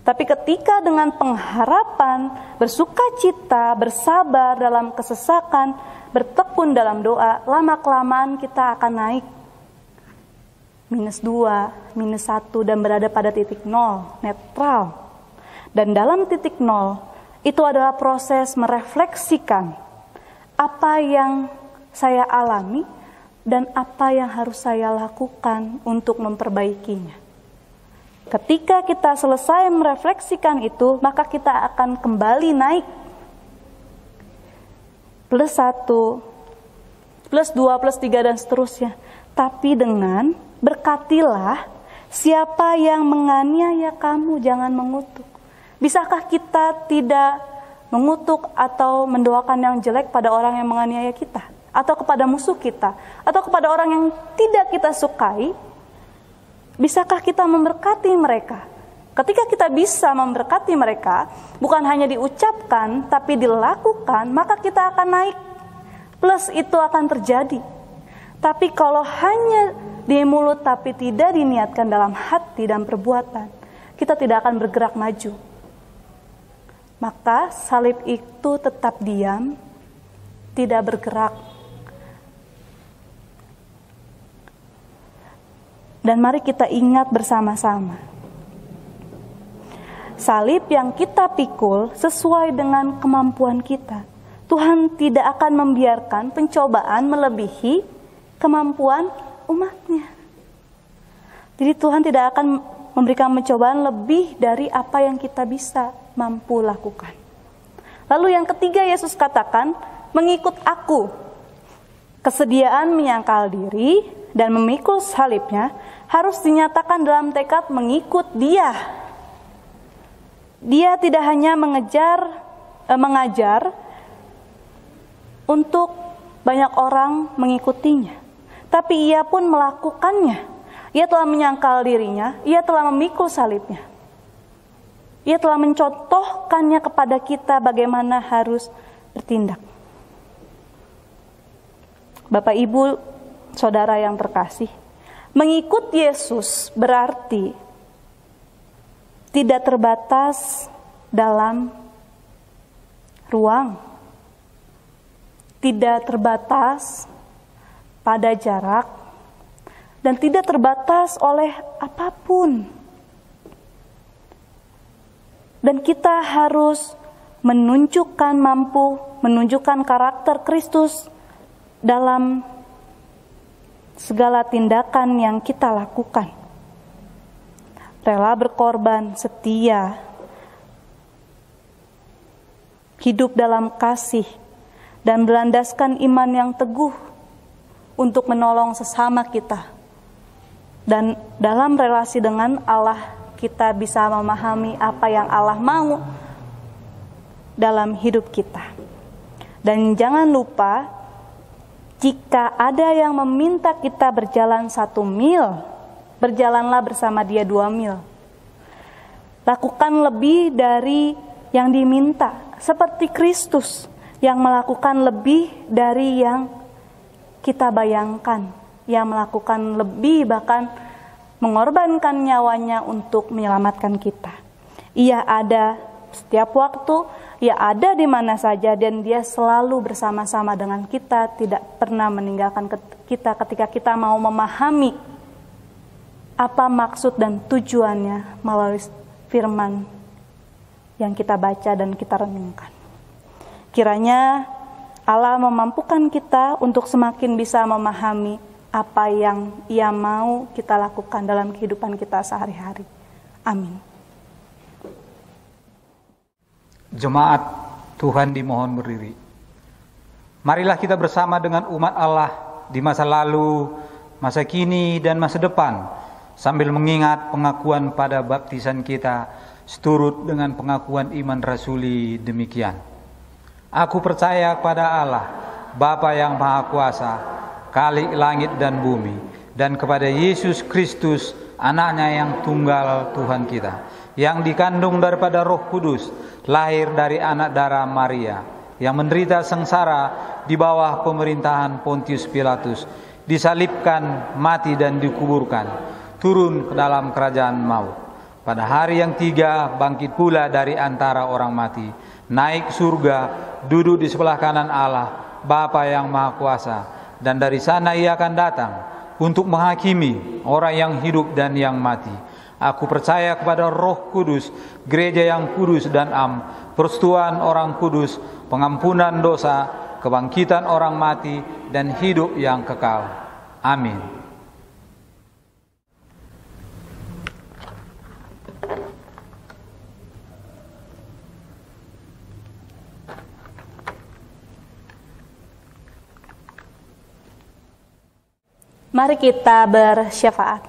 Tapi ketika dengan pengharapan, bersukacita, bersabar dalam kesesakan, bertekun dalam doa, lama-kelamaan kita akan naik. Minus 2, minus 1, dan berada pada titik 0, netral. Dan dalam titik 0, itu adalah proses merefleksikan apa yang saya alami dan apa yang harus saya lakukan untuk memperbaikinya. Ketika kita selesai merefleksikan itu, maka kita akan kembali naik. Plus 1, plus 2, plus 3, dan seterusnya. Tapi dengan berkatilah siapa yang menganiaya kamu, jangan mengutuk. Bisakah kita tidak mengutuk atau mendoakan yang jelek pada orang yang menganiaya kita? Atau kepada musuh kita? Atau kepada orang yang tidak kita sukai? Bisakah kita memberkati mereka? Ketika kita bisa memberkati mereka, bukan hanya diucapkan, tapi dilakukan, maka kita akan naik. Plus itu akan terjadi. Tapi kalau hanya di mulut tapi tidak diniatkan dalam hati dan perbuatan, kita tidak akan bergerak maju. Maka salib itu tetap diam, tidak bergerak. Dan mari kita ingat bersama-sama. Salib yang kita pikul sesuai dengan kemampuan kita. Tuhan tidak akan membiarkan pencobaan melebihi kemampuan umatnya. Jadi Tuhan tidak akan memberikan pencobaan lebih dari apa yang kita bisa mampu lakukan. Lalu yang ketiga Yesus katakan, mengikut aku. Kesediaan menyangkal diri dan memikul salibnya harus dinyatakan dalam tekad mengikut Dia. Dia tidak hanya mengajar untuk banyak orang mengikutinya, tapi Ia pun melakukannya. Ia telah menyangkal dirinya, Ia telah memikul salibnya. Ia telah mencontohkannya kepada kita bagaimana harus bertindak. Bapak, Ibu, Saudara yang terkasih, mengikut Yesus berarti tidak terbatas dalam ruang, tidak terbatas pada jarak, dan tidak terbatas oleh apapun. Dan kita harus menunjukkan karakter Kristus dalam segala tindakan yang kita lakukan. Rela berkorban, setia, hidup dalam kasih, dan berlandaskan iman yang teguh untuk menolong sesama kita. Dan dalam relasi dengan Allah, kita bisa memahami apa yang Allah mau dalam hidup kita. Dan jangan lupa, jika ada yang meminta kita berjalan 1 mil, berjalanlah bersama dia 2 mil. Lakukan lebih dari yang diminta, seperti Kristus yang melakukan lebih dari yang kita bayangkan, yang melakukan lebih, bahkan mengorbankan nyawanya untuk menyelamatkan kita. Ia ada setiap waktu, Ia ada di mana saja, dan Dia selalu bersama-sama dengan kita, tidak pernah meninggalkan kita ketika kita mau memahami apa maksud dan tujuannya melalui firman yang kita baca dan kita renungkan. Kiranya Allah memampukan kita untuk semakin bisa memahami apa yang Ia mau kita lakukan dalam kehidupan kita sehari-hari. Amin. Jemaat Tuhan dimohon berdiri. Marilah kita bersama dengan umat Allah di masa lalu, masa kini, dan masa depan, sambil mengingat pengakuan pada baptisan kita, seturut dengan pengakuan iman rasuli demikian. Aku percaya kepada Allah, Bapa yang Maha Kuasa, Khalik langit dan bumi, dan kepada Yesus Kristus, anaknya yang tunggal Tuhan kita, yang dikandung daripada Roh Kudus, lahir dari anak darah Maria, yang menderita sengsara di bawah pemerintahan Pontius Pilatus, disalibkan, mati dan dikuburkan, turun ke dalam kerajaan maut. Pada hari yang tiga bangkit pula dari antara orang mati, naik surga, duduk di sebelah kanan Allah, Bapa yang Maha Kuasa, dan dari sana ia akan datang untuk menghakimi orang yang hidup dan yang mati. Aku percaya kepada Roh Kudus, gereja yang kudus dan am, persekutuan orang kudus, pengampunan dosa, kebangkitan orang mati, dan hidup yang kekal. Amin. Mari kita bersyafaat.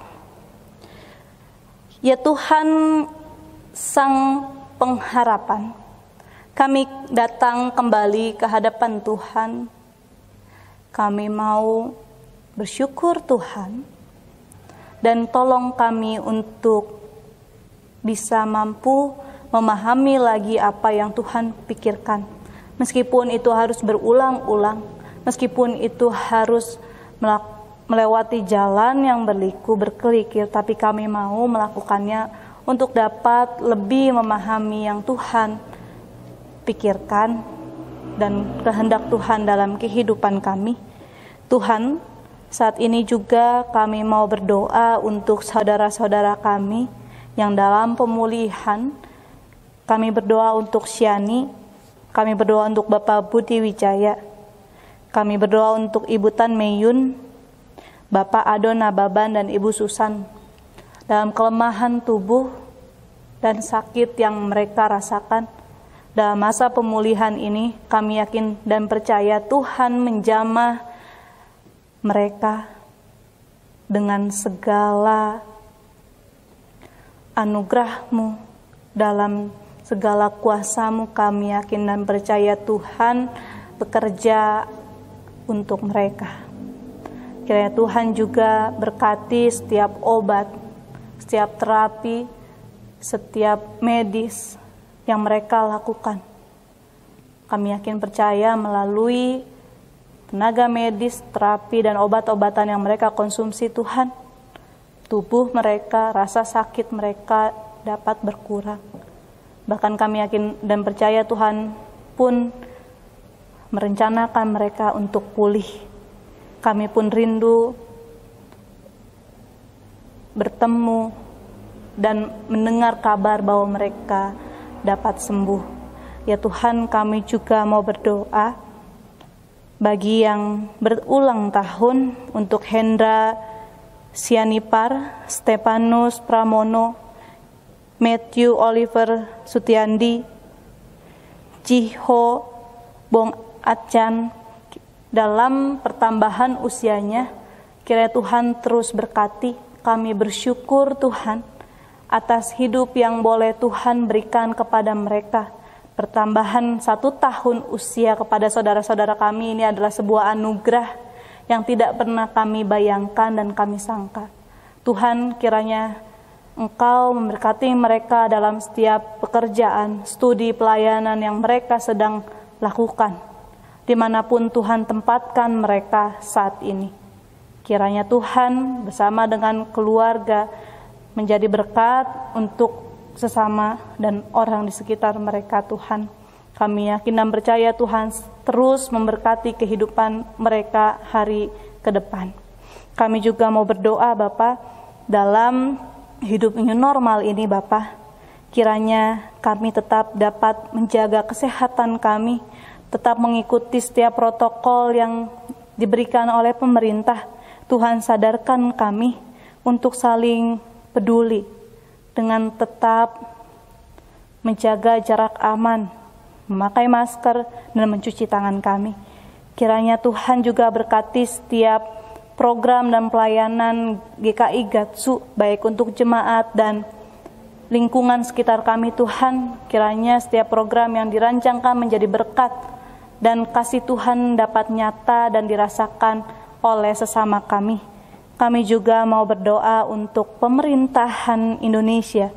Ya Tuhan, Sang Pengharapan, kami datang kembali ke hadapan Tuhan. Kami mau bersyukur Tuhan, dan tolong kami untuk bisa mampu memahami lagi apa yang Tuhan pikirkan. Meskipun itu harus berulang-ulang, meskipun itu harus melewati jalan yang berliku, berkelikir, tapi kami mau melakukannya untuk dapat lebih memahami yang Tuhan pikirkan dan kehendak Tuhan dalam kehidupan kami. Tuhan, saat ini juga kami mau berdoa untuk saudara-saudara kami yang dalam pemulihan. Kami berdoa untuk Syani, kami berdoa untuk Bapak Budi Wijaya, kami berdoa untuk Ibu Tan Meyun, Bapak Adona Baban, dan Ibu Susan dalam kelemahan tubuh dan sakit yang mereka rasakan. Dalam masa pemulihan ini, kami yakin dan percaya Tuhan menjamah mereka dengan segala anugerah-Mu, dalam segala kuasa-Mu. Kami yakin dan percaya Tuhan bekerja untuk mereka. Kiranya Tuhan juga berkati setiap obat, setiap terapi, setiap medis yang mereka lakukan. Kami yakin percaya melalui tenaga medis, terapi, dan obat-obatan yang mereka konsumsi, Tuhan, tubuh mereka, rasa sakit mereka dapat berkurang. Bahkan kami yakin dan percaya Tuhan pun merencanakan mereka untuk pulih. Kami pun rindu bertemu dan mendengar kabar bahwa mereka dapat sembuh. Ya Tuhan, kami juga mau berdoa bagi yang berulang tahun, untuk Hendra Sianipar, Stepanus Pramono, Matthew Oliver Sutiandi, Jiho Bong Acan, dalam pertambahan usianya. Kiranya Tuhan terus berkati. Kami bersyukur Tuhan atas hidup yang boleh Tuhan berikan kepada mereka. Pertambahan 1 tahun usia kepada saudara-saudara kami ini adalah sebuah anugerah yang tidak pernah kami bayangkan dan kami sangka. Tuhan, kiranya Engkau memberkati mereka dalam setiap pekerjaan, studi, pelayanan yang mereka sedang lakukan, dimanapun Tuhan tempatkan mereka saat ini. Kiranya Tuhan bersama dengan keluarga menjadi berkat untuk sesama dan orang di sekitar mereka. Tuhan, kami yakin dan percaya Tuhan terus memberkati kehidupan mereka hari ke depan. Kami juga mau berdoa Bapa, dalam hidup new normal ini Bapa, kiranya kami tetap dapat menjaga kesehatan kami, tetap mengikuti setiap protokol yang diberikan oleh pemerintah. Tuhan, sadarkan kami untuk saling peduli dengan tetap menjaga jarak aman, memakai masker, dan mencuci tangan kami. Kiranya Tuhan juga berkati setiap program dan pelayanan GKI Gatsu, baik untuk jemaat dan lingkungan sekitar kami Tuhan. Kiranya setiap program yang dirancangkan menjadi berkat dan kasih Tuhan dapat nyata dan dirasakan oleh sesama kami. Kami juga mau berdoa untuk pemerintahan Indonesia.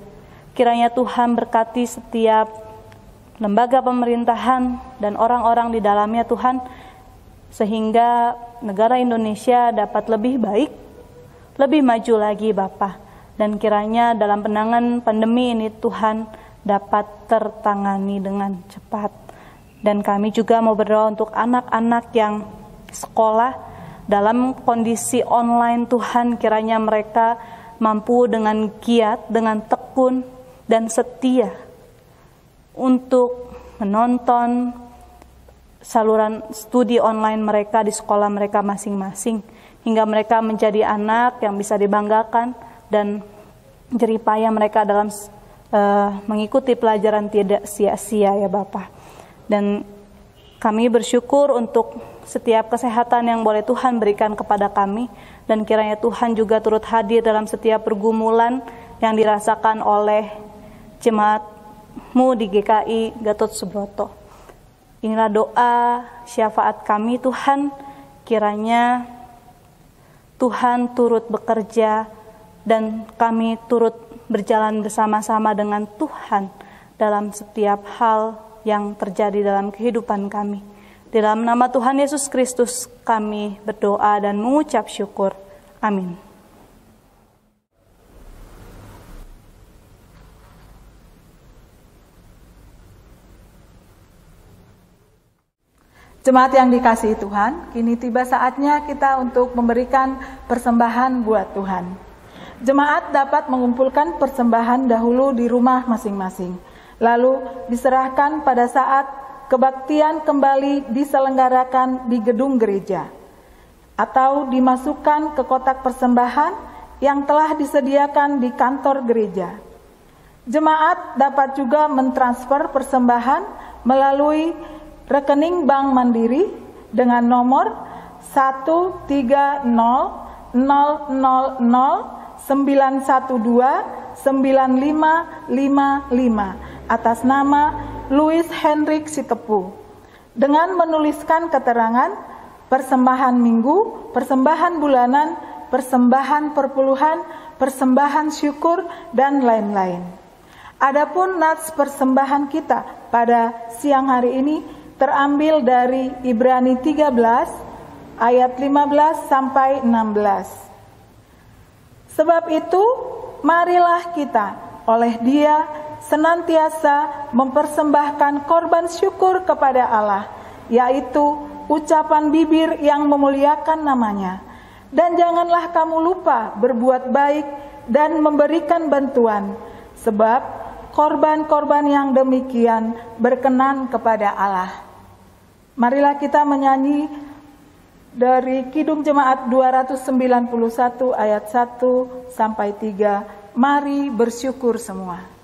Kiranya Tuhan berkati setiap lembaga pemerintahan dan orang-orang di dalamnya Tuhan, sehingga negara Indonesia dapat lebih baik, lebih maju lagi Bapa. Dan kiranya dalam penanganan pandemi ini Tuhan dapat tertangani dengan cepat. Dan kami juga mau berdoa untuk anak-anak yang sekolah dalam kondisi online Tuhan, kiranya mereka mampu dengan giat, dengan tekun dan setia untuk menonton saluran studi online mereka di sekolah mereka masing-masing, hingga mereka menjadi anak yang bisa dibanggakan dan jeripaya mereka dalam mengikuti pelajaran tidak sia-sia ya Bapak. Dan kami bersyukur untuk setiap kesehatan yang boleh Tuhan berikan kepada kami, dan kiranya Tuhan juga turut hadir dalam setiap pergumulan yang dirasakan oleh jemaat-Mu di GKI Gatot Subroto. Inilah doa syafaat kami Tuhan, kiranya Tuhan turut bekerja dan kami turut berjalan bersama-sama dengan Tuhan dalam setiap hal yang terjadi dalam kehidupan kami. Di dalam nama Tuhan Yesus Kristus kami berdoa dan mengucap syukur. Amin. Jemaat yang dikasihi Tuhan, kini tiba saatnya kita untuk memberikan persembahan buat Tuhan. Jemaat dapat mengumpulkan persembahan dahulu di rumah masing-masing, lalu diserahkan pada saat kebaktian kembali diselenggarakan di gedung gereja, atau dimasukkan ke kotak persembahan yang telah disediakan di kantor gereja. Jemaat dapat juga mentransfer persembahan melalui rekening Bank Mandiri dengan nomor 13009129555 atas nama Louis Hendrik Sitepu, dengan menuliskan keterangan persembahan minggu, persembahan bulanan, persembahan perpuluhan, persembahan syukur, dan lain-lain. Adapun nats persembahan kita pada siang hari ini terambil dari Ibrani 13 ayat 15 sampai 16. Sebab itu, marilah kita oleh Dia senantiasa mempersembahkan korban syukur kepada Allah, yaitu ucapan bibir yang memuliakan namanya. Dan janganlah kamu lupa berbuat baik dan memberikan bantuan, sebab korban-korban yang demikian berkenan kepada Allah. Marilah kita menyanyi dari Kidung Jemaat 291 ayat 1 sampai 3. Mari bersyukur semua.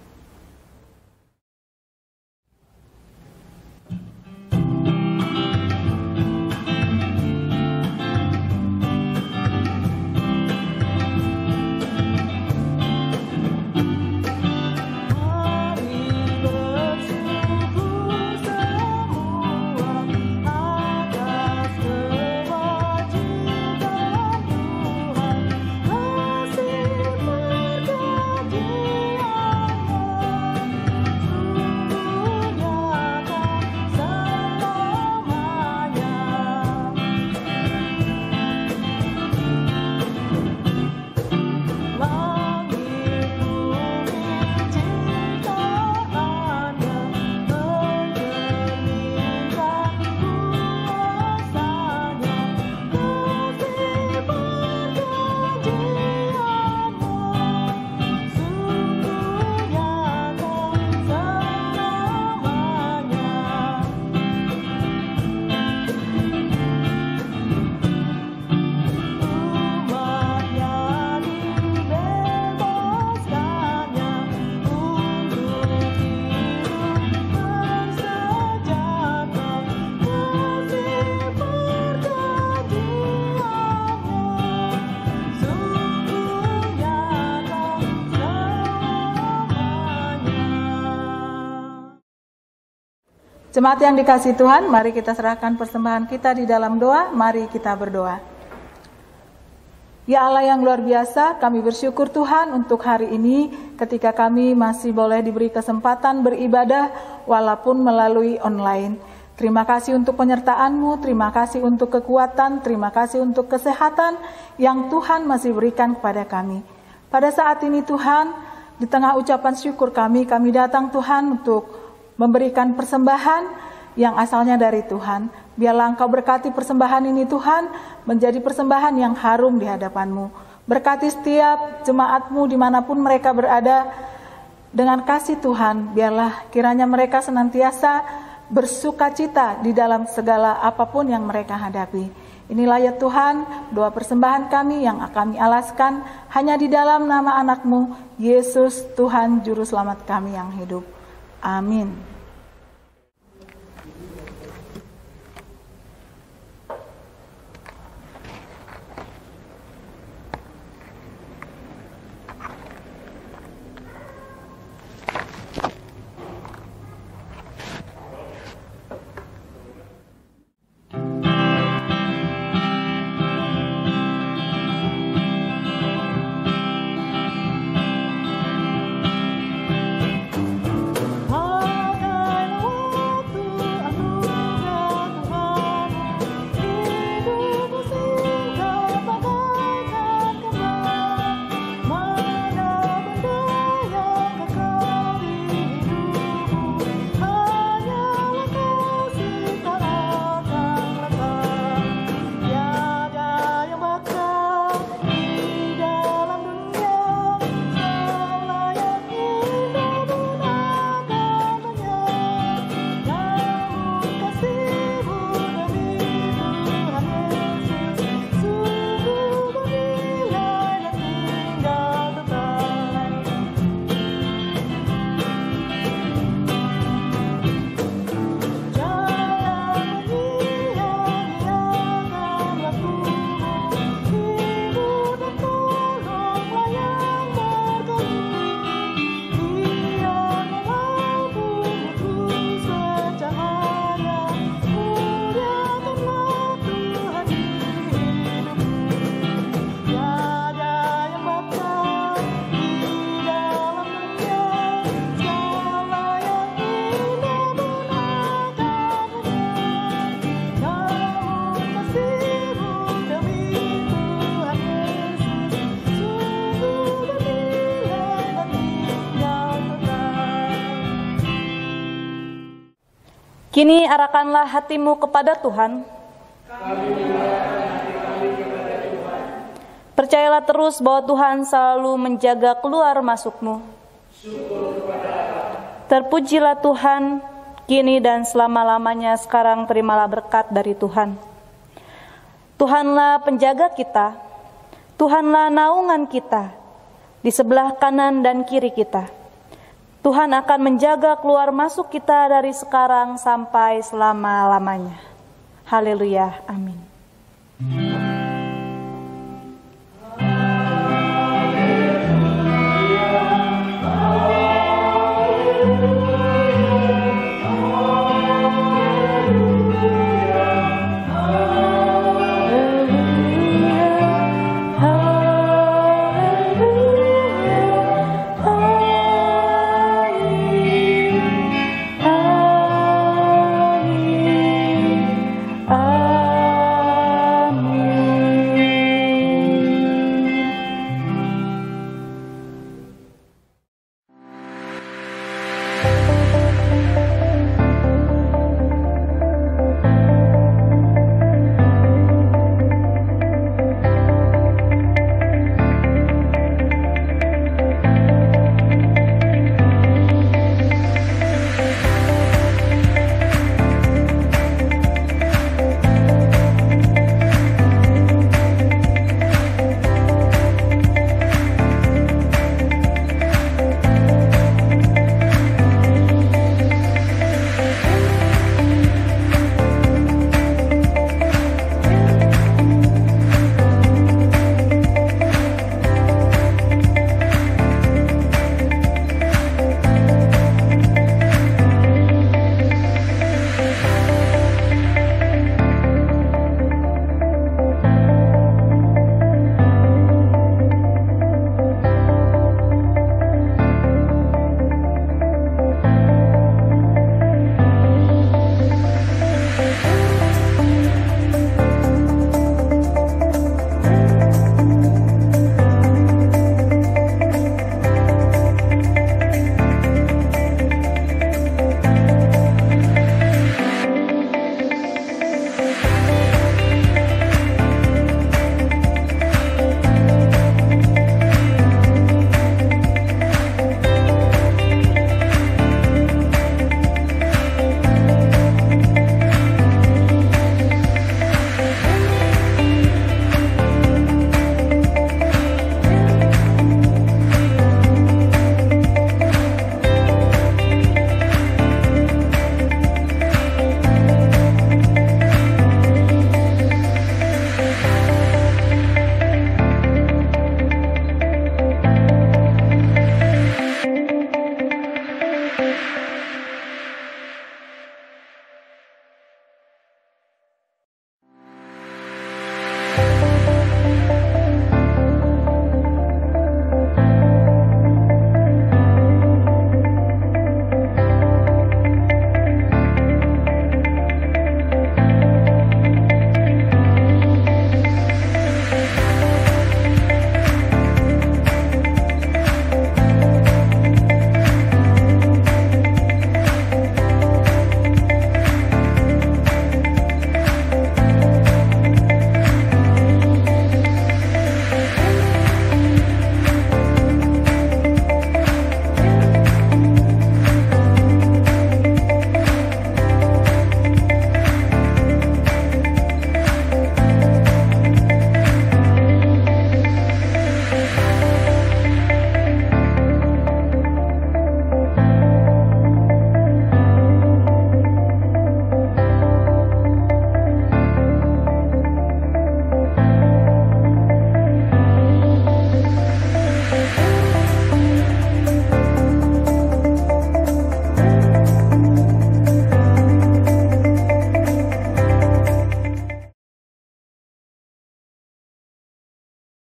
Jemaat yang dikasihi Tuhan, mari kita serahkan persembahan kita di dalam doa, mari kita berdoa. Ya Allah yang luar biasa, kami bersyukur Tuhan untuk hari ini ketika kami masih boleh diberi kesempatan beribadah walaupun melalui online. Terima kasih untuk penyertaan-Mu, terima kasih untuk kekuatan, terima kasih untuk kesehatan yang Tuhan masih berikan kepada kami. Pada saat ini Tuhan, di tengah ucapan syukur kami datang Tuhan untuk memberikan persembahan yang asalnya dari Tuhan. Biarlah Engkau berkati persembahan ini Tuhan, menjadi persembahan yang harum di hadapan-Mu. Berkati setiap jemaat-Mu dimanapun mereka berada, dengan kasih Tuhan, biarlah kiranya mereka senantiasa bersuka cita di dalam segala apapun yang mereka hadapi. Inilah ya Tuhan, doa persembahan kami yang kami alaskan hanya di dalam nama anak-Mu, Yesus Tuhan Juru Selamat kami yang hidup. Amin. Kini arahkanlah hatimu kepada Tuhan. Percayalah terus bahwa Tuhan selalu menjaga keluar masukmu. Terpujilah Tuhan, kini dan selama-lamanya. Sekarang terimalah berkat dari Tuhan. Tuhanlah penjaga kita, Tuhanlah naungan kita, di sebelah kanan dan kiri kita. Tuhan akan menjaga keluar masuk kita dari sekarang sampai selama-lamanya. Haleluya, amin.